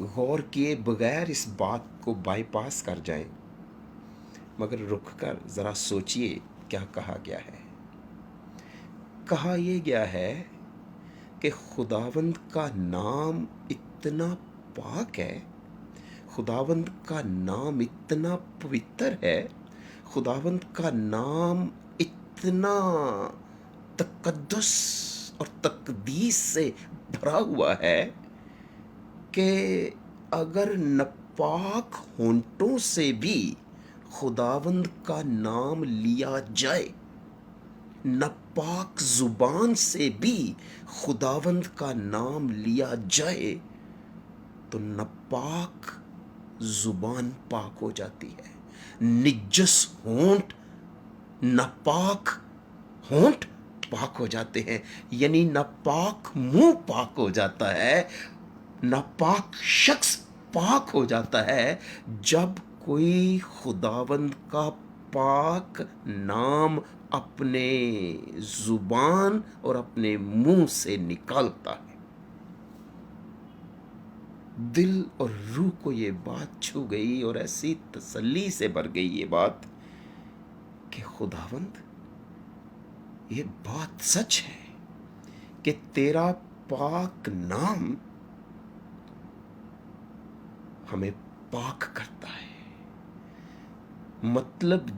غور کیے بغیر اس بات کو بائی پاس کر جائیں، مگر رک کر ذرا سوچئے کیا کہا گیا ہے۔ کہا یہ گیا ہے کہ خداوند کا نام اتنا پاک ہے، خداوند کا نام اتنا پوتر ہے، خداوند کا نام اتنا تقدس اور تقدیس سے بھرا ہوا ہے کہ اگر ناپاک ہونٹوں سے بھی خداوند کا نام لیا جائے، ناپاک زبان سے بھی خداوند کا نام لیا جائے، تو ناپاک زبان پاک ہو جاتی ہے، نجس ہونٹ، ناپاک ہونٹ پاک ہو جاتے ہیں، یعنی ناپاک منہ پاک ہو جاتا ہے، ناپاک شخص پاک ہو جاتا ہے جب کوئی خداوند کا پاک نام اپنے زبان اور اپنے منہ سے نکالتا ہے۔ دل اور روح کو یہ بات چھو گئی اور ایسی تسلی سے بھر گئی یہ بات کہ خداوند یہ بات سچ ہے کہ تیرا پاک نام ہمیں پاک کرتا ہے۔ مطلب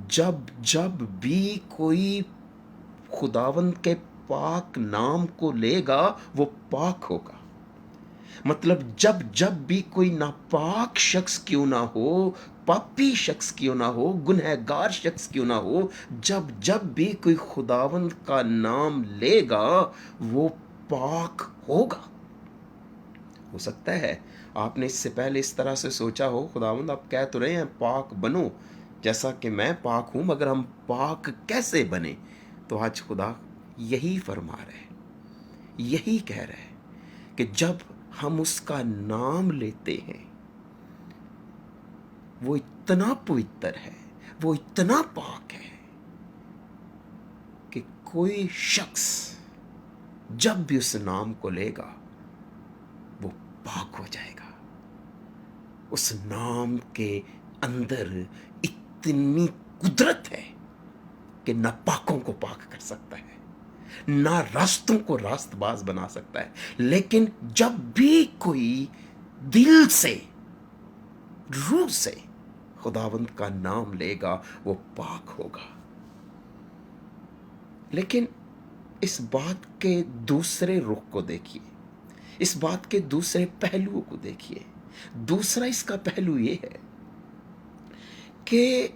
جب بھی کوئی خداوند کے پاک نام کو لے گا وہ پاک ہوگا۔ مطلب جب بھی کوئی ناپاک شخص کیوں نہ ہو، پاپی شخص کیوں نہ ہو، گنہگار شخص کیوں نہ ہو، جب بھی کوئی خداوند کا نام لے گا وہ پاک ہوگا۔ ہو سکتا ہے آپ نے اس سے پہلے اس طرح سے سوچا ہو، خداوند آپ کہہ تو رہے ہیں پاک بنو جیسا کہ میں پاک ہوں، مگر ہم پاک کیسے بنیں؟ تو آج خدا یہی فرما رہے، یہی کہہ رہے کہ جب ہم اس کا نام لیتے ہیں وہ اتنا پوتر ہے، وہ اتنا پاک ہے کہ کوئی شخص جب بھی اس نام کو لے گا وہ پاک ہو جائے گا۔ اس نام کے اندر اتنی قدرت ہے کہ نہ پاکوں کو پاک کر سکتا ہے، نہ راستوں کو راست باز بنا سکتا ہے، لیکن جب بھی کوئی دل سے، روح سے خداوند کا نام لے گا وہ پاک ہوگا۔ لیکن اس بات کے دوسرے رخ کو دیکھیے، اس بات کے دوسرے پہلوؤں کو دیکھیے۔ دوسرا اس کا پہلو یہ ہے کہ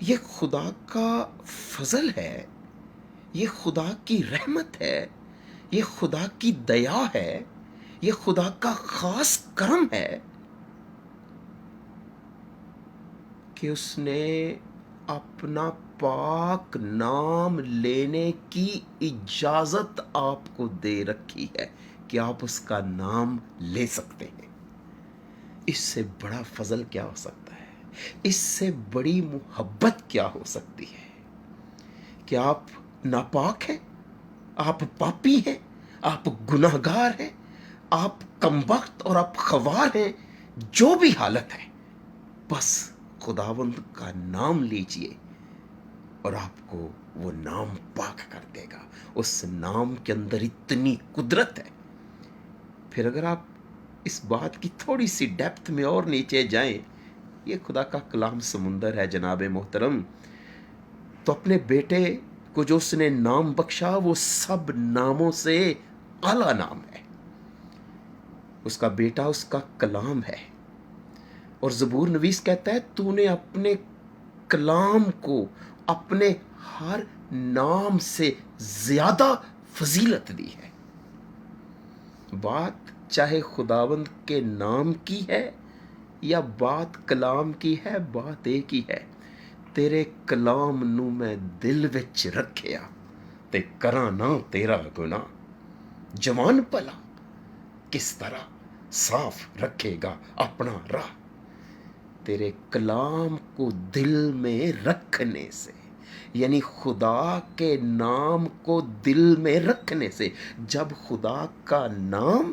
یہ خدا کا فضل ہے، یہ خدا کی رحمت ہے، یہ خدا کی دیا ہے، یہ خدا کا خاص کرم ہے کہ اس نے اپنا پاک نام لینے کی اجازت آپ کو دے رکھی ہے کہ آپ اس کا نام لے سکتے ہیں۔ اس سے بڑا فضل کیا ہو سکتا ہے؟ اس سے بڑی محبت کیا ہو سکتی ہے کہ آپ ناپاک ہیں، آپ پاپی ہیں، آپ گناہگار ہیں، آپ کمبخت اور آپ خوار ہیں، جو بھی حالت ہے، بس خداوند کا نام لیجئے اور آپ کو وہ نام پاک کر دے گا۔ اس نام کے اندر اتنی قدرت ہے۔ پھر اگر آپ اس بات کی تھوڑی سی ڈیپتھ میں اور نیچے جائیں، یہ خدا کا کلام سمندر ہے جناب محترم، تو اپنے بیٹے کو جو اس نے نام بخشا وہ سب ناموں سے اعلیٰ نام ہے۔ اس کا بیٹا اس کا کلام ہے، اور زبور نویس کہتا ہے تو نے اپنے کلام کو اپنے ہر نام سے زیادہ فضیلت دی ہے۔ بات چاہے خداوند کے نام کی ہے یا بات کلام کی ہے، بات ایک ہی ہے، تیرے کلام نو میں دل وچ رکھیا تے کراں نہ تیرا گناہ، جوان پلا کس طرح صاف رکھے گا اپنا راہ۔ تیرے کلام کو دل میں رکھنے سے، یعنی خدا کے نام کو دل میں رکھنے سے، جب خدا کا نام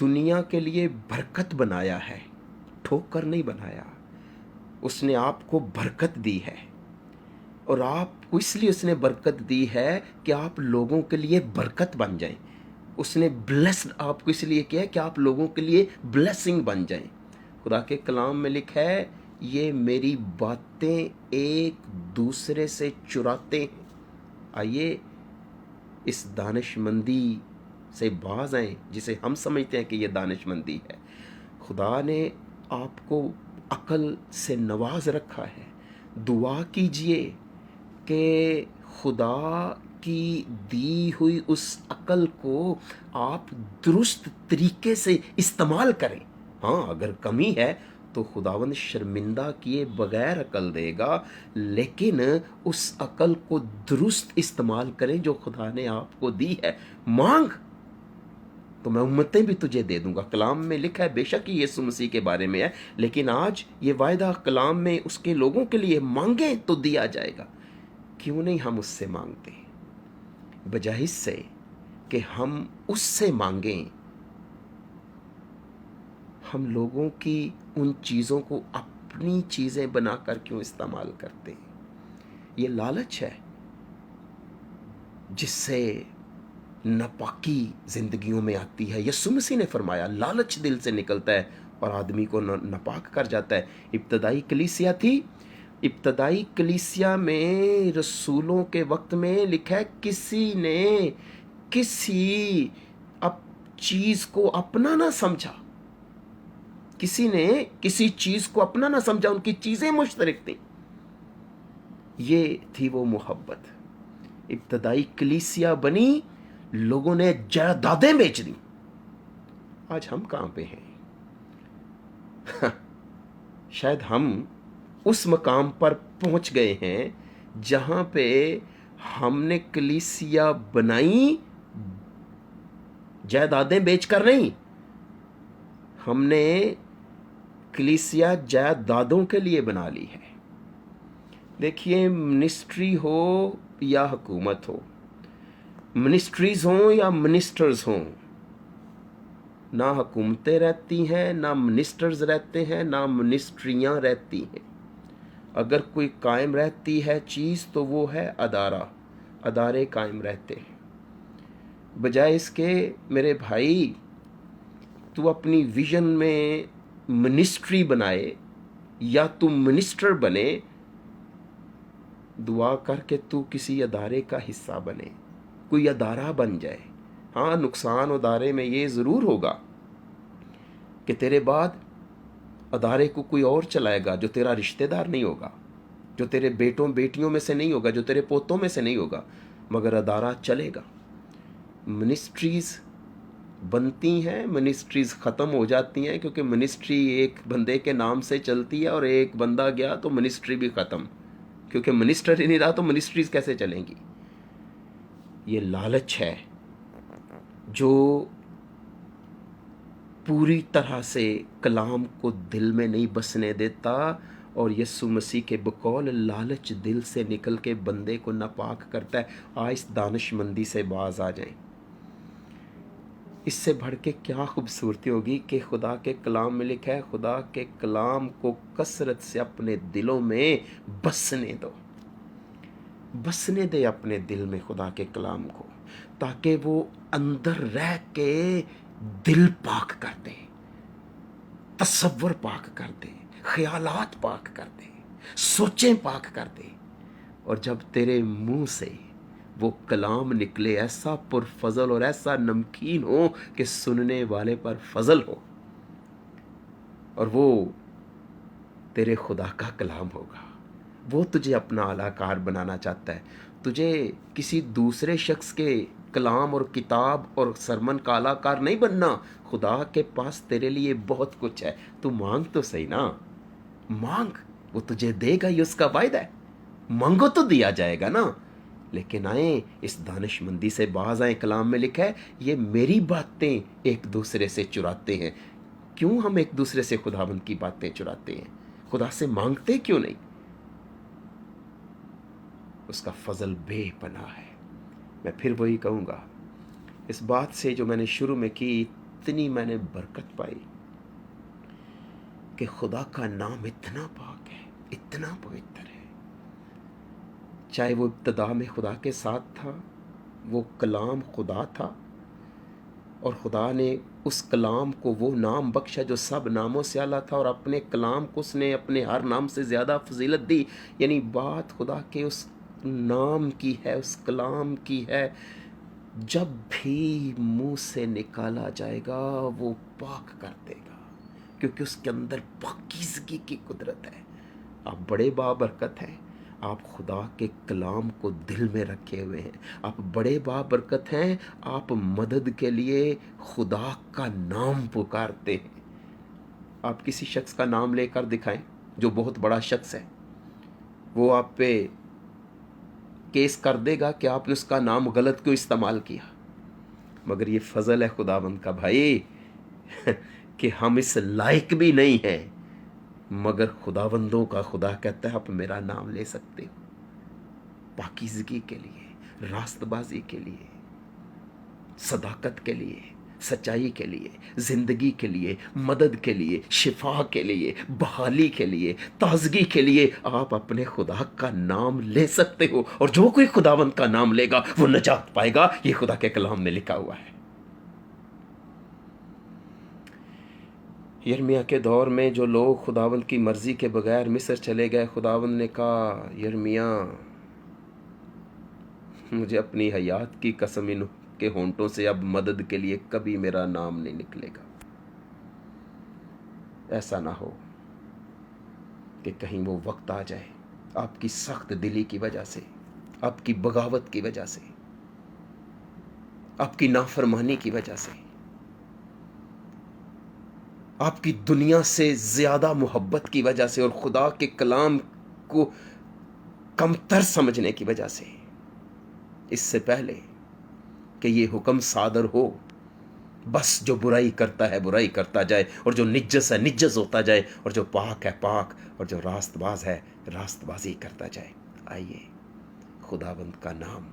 دنیا کے لیے برکت بنایا ہے، ٹھوکر نہیں بنایا۔ اس نے آپ کو برکت دی ہے، اور آپ کو اس لیے اس نے برکت دی ہے کہ آپ لوگوں کے لیے برکت بن جائیں۔ اس نے بلیسڈ آپ کو اس لیے کیا ہے کہ آپ لوگوں کے لیے بلیسنگ بن جائیں۔ خدا کے کلام میں لکھا ہے، یہ میری باتیں ایک دوسرے سے چراتے ہیں۔ آئیے اس دانش مندی سے باز آئیں جسے ہم سمجھتے ہیں کہ یہ دانش مندی ہے۔ خدا نے آپ کو عقل سے نواز رکھا ہے۔ دعا کیجئے کہ خدا کی دی ہوئی اس عقل کو آپ درست طریقے سے استعمال کریں۔ ہاں، اگر کمی ہے تو خداوند شرمندہ کیے بغیر عقل دے گا، لیکن اس عقل کو درست استعمال کریں جو خدا نے آپ کو دی ہے۔ مانگ تو میں امتیں بھی تجھے دے دوں گا۔ کلام میں لکھا ہے، بے شک یہ یسوع مسیح کے بارے میں ہے، لیکن آج یہ وعدہ کلام میں اس کے لوگوں کے لیے، مانگیں تو دیا جائے گا۔ کیوں نہیں ہم اس سے مانگتے؟ بجائے اس سے کہ ہم اس سے مانگیں، ہم لوگوں کی ان چیزوں کو اپنی چیزیں بنا کر کیوں استعمال کرتے ہیں؟ یہ لالچ ہے جس سے ناپاکی زندگیوں میں آتی ہے۔ یسوع مسیح نے فرمایا لالچ دل سے نکلتا ہے اور آدمی کو ناپاک کر جاتا ہے۔ ابتدائی کلیسیا تھی، ابتدائی کلیسیا میں رسولوں کے وقت میں لکھا ہے، کسی نے کسی چیز کو اپنا نہ سمجھا، کسی نے کسی چیز کو اپنا نہ سمجھا، ان کی چیزیں مشترک تھیں۔ یہ تھی وہ محبت۔ ابتدائی کلیسیا بنی، لوگوں نے جائیدادیں بیچ دی۔ آج ہم کہاں پہ ہیں؟ شاید ہم اس مقام پر پہنچ گئے ہیں جہاں پہ ہم نے کلیسیا بنائی جائیدادیں بیچ کر نہیں، ہم نے کلیسیا جائیدادوں کے لیے بنا لی ہے۔ دیکھیے، منسٹری ہو یا حکومت ہو، منسٹریز ہوں یا منسٹرز ہوں، نہ حکومتیں رہتی ہیں، نہ منسٹرز رہتے ہیں، نہ منسٹریاں رہتی ہیں۔ اگر کوئی قائم رہتی ہے چیز تو وہ ہے ادارہ، ادارے قائم رہتے ہیں۔ بجائے اس کے میرے بھائی تو اپنی ویژن میں منسٹری بنائے یا تو منسٹر بنے، دعا کر کے تو کسی ادارے کا حصہ بنے، کوئی ادارہ بن جائے۔ ہاں، نقصان ادارے میں یہ ضرور ہوگا کہ تیرے بعد ادارے کو کوئی اور چلائے گا جو تیرا رشتہ دار نہیں ہوگا، جو تیرے بیٹوں بیٹیوں میں سے نہیں ہوگا، جو تیرے پوتوں میں سے نہیں ہوگا، مگر ادارہ چلے گا۔ منسٹریز بنتی ہیں، منسٹریز ختم ہو جاتی ہیں، کیونکہ منسٹری ایک بندے کے نام سے چلتی ہے، اور ایک بندہ گیا تو منسٹری بھی ختم، کیونکہ منسٹر ہی نہیں رہا تو منسٹریز کیسے چلیں گی؟ یہ لالچ ہے جو پوری طرح سے کلام کو دل میں نہیں بسنے دیتا، اور یسوع مسیح کے بقول لالچ دل سے نکل کے بندے کو ناپاک کرتا ہے۔ آج دانش مندی سے باز آ جائیں۔ اس سے بڑھ کے کیا خوبصورتی ہوگی کہ خدا کے کلام میں لکھا ہے، خدا کے کلام کو کثرت سے اپنے دلوں میں بسنے دو، بسنے دے اپنے دل میں خدا کے کلام کو، تاکہ وہ اندر رہ کے دل پاک کر دے، تصور پاک کر دے، خیالات پاک کر دے، سوچیں پاک کر دے۔ اور جب تیرے منہ سے وہ کلام نکلے، ایسا پرفضل اور ایسا نمکین ہو کہ سننے والے پر فضل ہو، اور وہ تیرے خدا کا کلام ہوگا۔ وہ تجھے اپنا اعلیٰ کار بنانا چاہتا ہے۔ تجھے کسی دوسرے شخص کے کلام اور کتاب اور سرمن کا اعلیٰ کار نہیں بننا۔ خدا کے پاس تیرے لیے بہت کچھ ہے، تو مانگ تو صحیح نا، مانگ، وہ تجھے دے گا، یہ اس کا وعدہ ہے۔ مانگو تو دیا جائے گا نا۔ لیکن آئیں اس دانش مندی سے باز آئیں۔ کلام میں لکھا ہے، یہ میری باتیں ایک دوسرے سے چراتے ہیں۔ کیوں ہم ایک دوسرے سے خداوند کی باتیں چراتے ہیں؟ خدا سے مانگتے کیوں نہیں؟ اس کا فضل بے پناہ ہے۔ میں پھر وہی کہوں گا، اس بات سے جو میں نے شروع میں کی، اتنی میں نے برکت پائی کہ خدا کا نام اتنا پاک ہے، اتنا پوتر ہے، چاہے وہ ابتدا میں خدا کے ساتھ تھا، وہ کلام خدا تھا، اور خدا نے اس کلام کو وہ نام بخشا جو سب ناموں سے اعلیٰ تھا، اور اپنے کلام کو اس نے اپنے ہر نام سے زیادہ فضیلت دی. یعنی بات خدا کے اس نام کی ہے، اس کلام کی ہے، جب بھی منہ سے نکالا جائے گا وہ پاک کر دے گا، کیونکہ اس کے اندر پاکیزگی کی قدرت ہے. آپ بڑے بابرکت ہیں، آپ خدا کے کلام کو دل میں رکھے ہوئے ہیں. آپ بڑے بابرکت ہیں، آپ مدد کے لیے خدا کا نام پکارتے ہیں. آپ کسی شخص کا نام لے کر دکھائیں جو بہت بڑا شخص ہے، وہ آپ پہ کیس کر دے گا کہ آپ نے اس کا نام غلط کیوں استعمال کیا. مگر یہ فضل ہے خداوند کا بھائی کہ ہم اس لائق بھی نہیں ہیں، مگر خداوندوں کا خدا کہتا ہے آپ میرا نام لے سکتے ہو، پاکیزگی کے لیے، راست بازی کے لیے، صداقت کے لیے، سچائی کے لیے، زندگی کے لیے، مدد کے لیے، شفا کے لیے، بحالی کے لیے، تازگی کے لیے آپ اپنے خدا کا نام لے سکتے ہو. اور جو کوئی خداوند کا نام لے گا وہ نجات پائے گا. یہ خدا کے کلام میں لکھا ہوا ہے. یرمیہ کے دور میں جو لوگ خداوند کی مرضی کے بغیر مصر چلے گئے، خداوند نے کہا یرمیہ مجھے اپنی حیات کی قسم ان کے ہونٹوں سے اب مدد کے لیے کبھی میرا نام نہیں نکلے گا. ایسا نہ ہو کہ کہیں وہ وقت آ جائے آپ کی سخت دلی کی وجہ سے، آپ کی بغاوت کی وجہ سے، آپ کی نافرمانی کی وجہ سے، آپ کی دنیا سے زیادہ محبت کی وجہ سے، اور خدا کے کلام کو کمتر سمجھنے کی وجہ سے، اس سے پہلے کہ یہ حکم صادر ہو بس جو برائی کرتا ہے برائی کرتا جائے، اور جو نجس ہے نجس ہوتا جائے، اور جو پاک ہے پاک، اور جو راست باز ہے راست بازی کرتا جائے. آئیے خداوند کا نام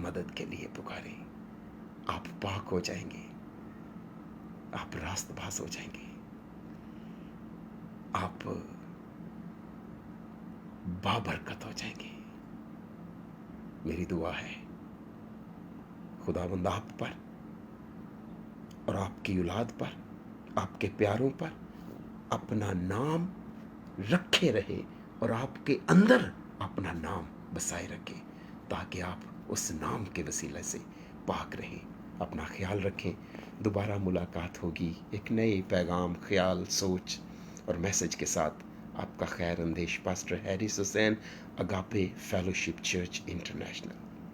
مدد کے لیے پکاریں. آپ پاک ہو جائیں گے، آپ راست باز ہو جائیں گے، آپ بابرکت ہو جائیں گے. میری دعا ہے خداوند آپ پر اور آپ کی اولاد پر، آپ کے پیاروں پر اپنا نام رکھے رہے، اور آپ کے اندر اپنا نام بسائے رکھے، تاکہ آپ اس نام کے وسیلے سے پاک رہیں. اپنا خیال رکھیں. دوبارہ ملاقات ہوگی ایک نئے پیغام، خیال، سوچ اور میسج کے ساتھ. آپ کا خیر اندیش پاسٹر ہیرس حسین، اگاپے فیلوشپ چرچ انٹرنیشنل.